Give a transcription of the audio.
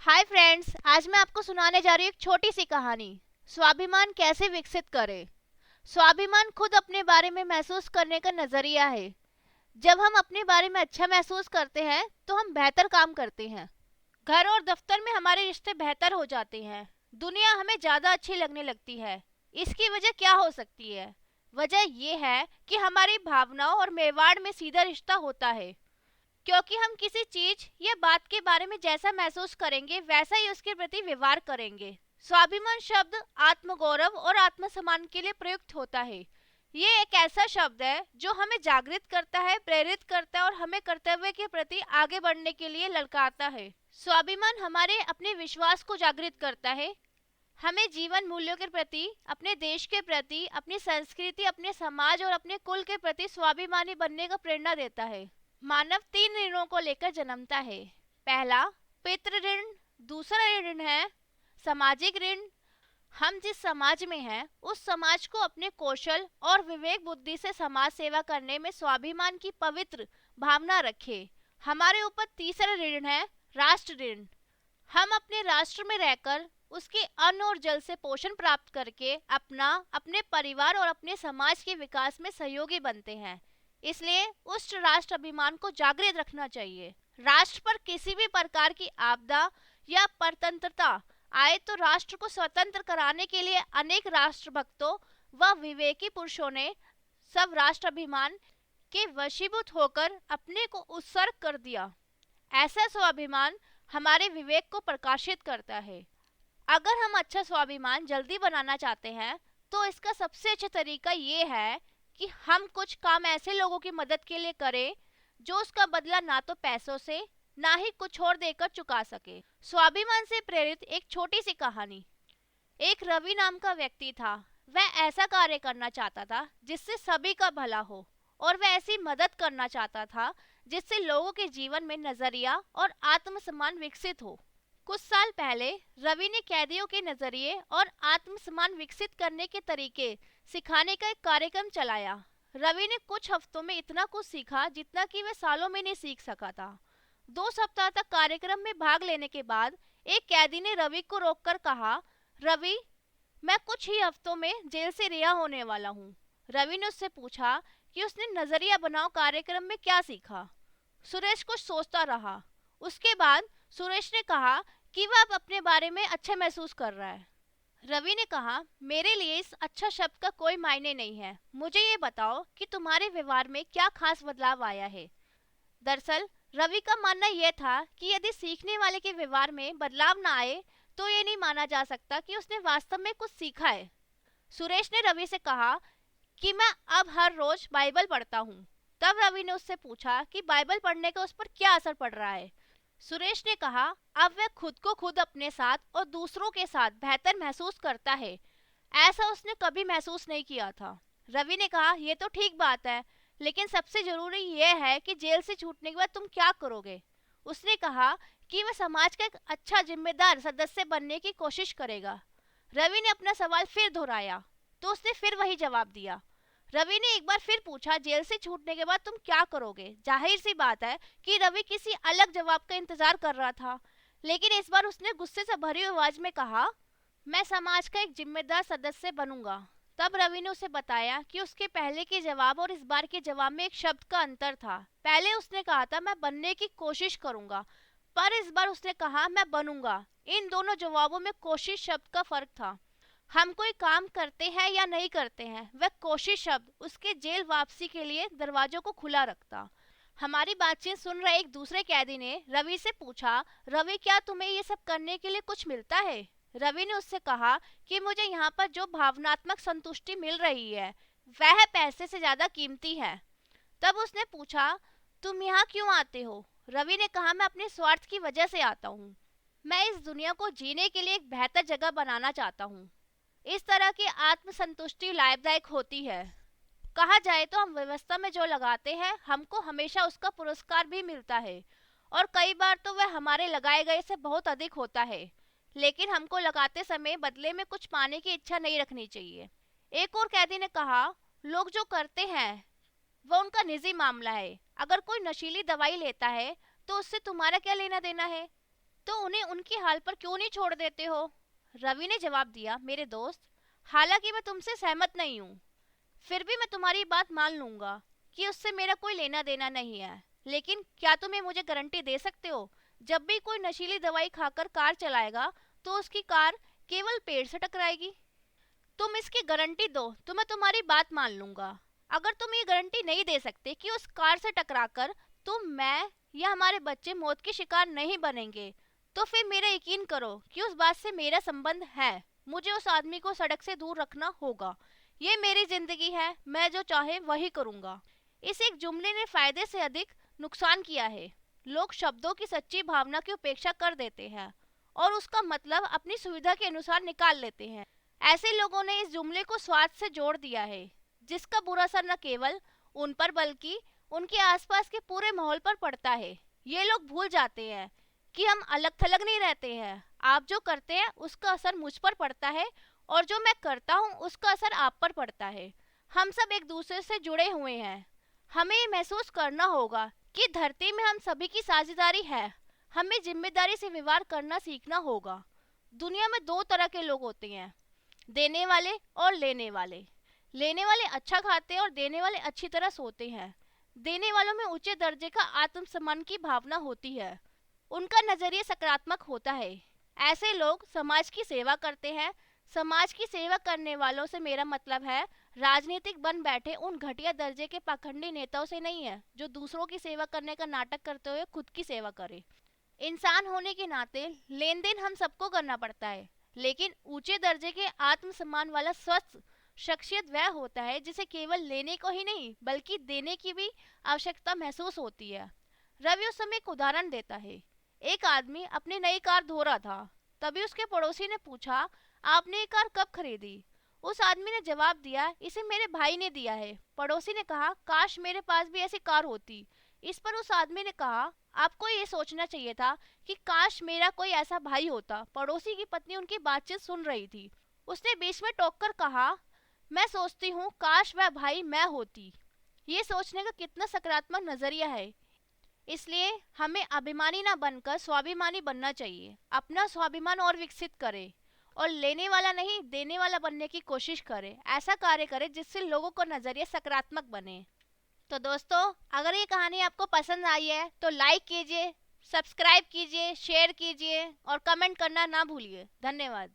Hi friends, आज मैं आपको सुनाने जा रही हूँ एक छोटी सी कहानी। स्वाभिमान कैसे विकसित करें। स्वाभिमान खुद अपने बारे में महसूस करने का नजरिया है। जब हम अपने बारे में अच्छा महसूस करते हैं तो हम बेहतर काम करते हैं। घर और दफ्तर में हमारे रिश्ते बेहतर हो जाते हैं। दुनिया हमें ज्यादा अच्छी लगने लगती है। इसकी वजह क्या हो सकती है? वजह यह है कि हमारी भावनाओं और मेवाड़ में सीधा रिश्ता होता है। क्योंकि हम किसी चीज या बात के बारे में जैसा महसूस करेंगे वैसा ही उसके प्रति व्यवहार करेंगे। स्वाभिमान शब्द आत्मगौरव और आत्मसम्मान के लिए प्रयुक्त होता है। ये एक ऐसा शब्द है जो हमें जागृत करता है, प्रेरित करता है और हमें कर्तव्य के प्रति आगे बढ़ने के लिए ललकारता है। स्वाभिमान हमारे अपने विश्वास को जागृत करता है। हमें जीवन मूल्यों के प्रति, अपने देश के प्रति, अपनी संस्कृति, अपने समाज और अपने कुल के प्रति स्वाभिमानी बनने का प्रेरणा देता है। मानव तीन ऋणों को लेकर जन्मता है। पहला पितृ ऋण, दूसरा ऋण है सामाजिक ऋण। हम जिस समाज में हैं उस समाज को अपने कौशल और विवेक बुद्धि से समाज सेवा करने में स्वाभिमान की पवित्र भावना रखे। हमारे ऊपर तीसरा ऋण है राष्ट्र ऋण। हम अपने राष्ट्र में रहकर उसके अन्न और जल से पोषण प्राप्त करके अपने परिवार और अपने समाज के विकास में सहयोगी बनते हैं। इसलिए उस राष्ट्र अभिमान को जागृत रखना चाहिए। राष्ट्र पर किसी भी प्रकार की आपदा या परतंत्रता आए तो राष्ट्र को स्वतंत्र कराने के लिए अनेक राष्ट्रभक्तों व विवेकी पुरुषों ने सब राष्ट्र अभिमान के वशीभूत होकर अपने को उत्सर्ग कर दिया। ऐसा स्वाभिमान हमारे विवेक को प्रकाशित करता है। अगर हम अच्छा स्वाभिमान जल्दी बनाना चाहते हैं तो इसका सबसे अच्छा तरीका ये है कि हम कुछ काम ऐसे लोगों की मदद के लिए करें जो उसका बदला ना तो पैसों से ना ही कुछ और देकर चुका सके। स्वाभिमान से प्रेरित एक छोटी सी कहानी। एक रवि नाम का व्यक्ति था। वह ऐसा कार्य करना चाहता था जिससे सभी का भला हो और वह ऐसी मदद करना चाहता था जिससे लोगों के जीवन में नजरिया और आत्मसम्मान विकसित हो। कुछ साल पहले रवि ने कैदियों के नजरिए और आत्मसम्मान विकसित करने के तरीके सिखाने का एक कार्यक्रम चलाया। रवि ने कुछ हफ्तों में इतना कुछ सीखा जितना कि वह सालों में नहीं सीख सका था। 2 सप्ताह तक कार्यक्रम में भाग लेने के बाद एक कैदी ने रवि को रोककर कहा, रवि, मैं कुछ ही हफ्तों में जेल से रिहा होने वाला हूँ। रवि ने उससे पूछा कि उसने नजरिया बनाओ कार्यक्रम में क्या सीखा। सुरेश कुछ सोचता रहा। उसके बाद सुरेश ने कहा कि वह अब अपने बारे में अच्छा महसूस कर रहा है। रवि ने कहा, मेरे लिए इस अच्छा शब्द का कोई मायने नहीं है। मुझे ये बताओ कि तुम्हारे व्यवहार में क्या खास बदलाव आया है। दरअसल रवि का मानना यह था कि यदि सीखने वाले के व्यवहार में बदलाव ना आए तो ये नहीं माना जा सकता कि उसने वास्तव में कुछ सीखा है। सुरेश ने रवि से कहा कि मैं अब हर रोज बाइबल पढ़ता हूँ। तब रवि ने उससे पूछा कि बाइबल पढ़ने का उस पर क्या असर पड़ रहा है। सुरेश ने कहा, अब वह खुद को खुद अपने साथ और दूसरों के साथ बेहतर महसूस करता है। ऐसा उसने कभी महसूस नहीं किया था। रवि ने कहा, यह तो ठीक बात है, लेकिन सबसे जरूरी यह है कि जेल से छूटने के बाद तुम क्या करोगे। उसने कहा कि वह समाज का एक अच्छा जिम्मेदार सदस्य बनने की कोशिश करेगा। रवि ने अपना सवाल फिर दोहराया तो उसने फिर वही जवाब दिया। रवि ने एक बार फिर पूछा, जेल से छूटने के बाद तुम क्या करोगे। जाहिर सी बात है कि रवि किसी अलग जवाब का इंतजार कर रहा था, लेकिन इस बार उसने गुस्से से भरी आवाज में कहा, मैं समाज का एक जिम्मेदार सदस्य बनूंगा। तब रवि ने उसे बताया कि उसके पहले के जवाब और इस बार के जवाब में एक शब्द का अंतर था। पहले उसने कहा था मैं बनने की कोशिश करूंगा, पर इस बार उसने कहा मैं बनूंगा। इन दोनों जवाबों में कोशिश शब्द का फर्क था। हम कोई काम करते हैं या नहीं करते हैं, वह कोशिश शब्द उसके जेल वापसी के लिए दरवाजों को खुला रखता। हमारी बातचीत सुन रहे एक दूसरे कैदी ने रवि से पूछा, रवि, क्या तुम्हें ये सब करने के लिए कुछ मिलता है। रवि ने उससे कहा कि मुझे यहाँ पर जो भावनात्मक संतुष्टि मिल रही है वह पैसे से ज्यादा कीमती है। तब उसने पूछा, तुम यहाँ क्यों आते हो। रवि ने कहा, मैं अपने स्वार्थ की वजह से आता हूँ। मैं इस दुनिया को जीने के लिए एक बेहतर जगह बनाना चाहता हूँ। इस तरह की आत्मसंतुष्टि लाभदायक होती है। कहा जाए तो हम व्यवस्था में जो लगाते हैं हमको हमेशा उसका पुरस्कार भी मिलता है, और कई बार तो वह हमारे लगाए गए से बहुत अधिक होता है। लेकिन हमको लगाते समय बदले में कुछ पाने की इच्छा नहीं रखनी चाहिए। एक और कैदी ने कहा, लोग जो करते हैं वह उनका निजी मामला है। अगर कोई नशीली दवाई लेता है तो उससे तुम्हारा क्या लेना देना है। तो उन्हें उनकी हाल पर क्यों नहीं छोड़ देते हो? रवि ने जवाब दिया, मेरे दोस्त, हालांकि मैं तुमसे सहमत नहीं हूँ, फिर भी मैं तुम्हारी बात मान लूंगा कि उससे मेरा कोई लेना देना नहीं है। लेकिन क्या तुम ये मुझे गारंटी दे सकते हो, जब भी कोई नशीली दवाई खाकर कार चलाएगा तो उसकी कार केवल पेड़ से टकराएगी? तुम इसकी गारंटी दो तो मैं तुम्हारी बात मान लूंगा। अगर तुम ये गारंटी नहीं दे सकते कि उस कार से टकराकर तुम, मैं या हमारे बच्चे मौत के शिकार नहीं बनेंगे, तो फिर मेरा यकीन करो कि उस बात से मेरा संबंध है। मुझे उस आदमी को सड़क से दूर रखना होगा। ये मेरी जिंदगी है, मैं जो चाहे वही करूंगा। इस एक जुमले ने फायदे से अधिक नुकसान किया है। लोग शब्दों की सच्ची भावना की उपेक्षा कर देते हैं और उसका मतलब अपनी सुविधा के अनुसार निकाल लेते हैं। ऐसे लोगों ने इस जुमले को स्वार्थ से जोड़ दिया है, जिसका बुरा असर न केवल उन पर बल्कि उनके आसपास के पूरे माहौल पर पड़ता है। ये लोग भूल जाते हैं कि हम अलग थलग नहीं रहते हैं। आप जो करते हैं उसका असर मुझ पर पड़ता है और जो मैं करता हूँ उसका असर आप पर पड़ता है। हम सब एक दूसरे से जुड़े हुए हैं। हमें ये महसूस करना होगा कि धरती में हम सभी की साझेदारी है। हमें जिम्मेदारी से व्यवहार करना सीखना होगा। दुनिया में दो तरह के लोग होते हैं, देने वाले और लेने वाले। लेने वाले अच्छा खाते हैं और देने वाले अच्छी तरह सोते हैं। देने वालों में ऊंचे दर्जे का आत्मसम्मान की भावना होती है। उनका नजरिया सकारात्मक होता है। ऐसे लोग समाज की सेवा करते हैं। समाज की सेवा करने वालों से मेरा मतलब है राजनीतिक बन बैठे उन घटिया दर्जे के पाखंडी नेताओं से नहीं है, जो दूसरों की सेवा करने का नाटक करते हुए खुद की सेवा करे। इंसान होने के नाते लेन देन हम सबको करना पड़ता है, लेकिन ऊंचे दर्जे के आत्मसम्मान वाला स्वस्थ शख्सियत वह होता है जिसे केवल लेने को ही नहीं बल्कि देने की भी आवश्यकता महसूस होती है। रवि उस समय एक उदाहरण देता है। एक आदमी अपनी नई कार धो रहा था। तभी उसके पड़ोसी ने पूछा, आपने ये कार कब खरीदी? उस आदमी ने जवाब दिया, इसे मेरे भाई ने दिया है। पड़ोसी ने कहा, काश मेरे पास भी ऐसी कार होती। इस पर उस आदमी ने कहा, आपको ये सोचना चाहिए था कि काश मेरा कोई ऐसा भाई होता। पड़ोसी की पत्नी उनकी बातचीत सुन रही थी। उसने बीच में टोककर कहा, मैं सोचती हूँ काश वह भाई मैं होती। ये सोचने का कितना सकारात्मक नजरिया है। इसलिए हमें अभिमानी ना बनकर स्वाभिमानी बनना चाहिए। अपना स्वाभिमान और विकसित करें और लेने वाला नहीं देने वाला बनने की कोशिश करें। ऐसा कार्य करें जिससे लोगों का नजरिया सकारात्मक बने। तो दोस्तों, अगर ये कहानी आपको पसंद आई है तो लाइक कीजिए, सब्सक्राइब कीजिए, शेयर कीजिए और कमेंट करना ना भूलिए। धन्यवाद।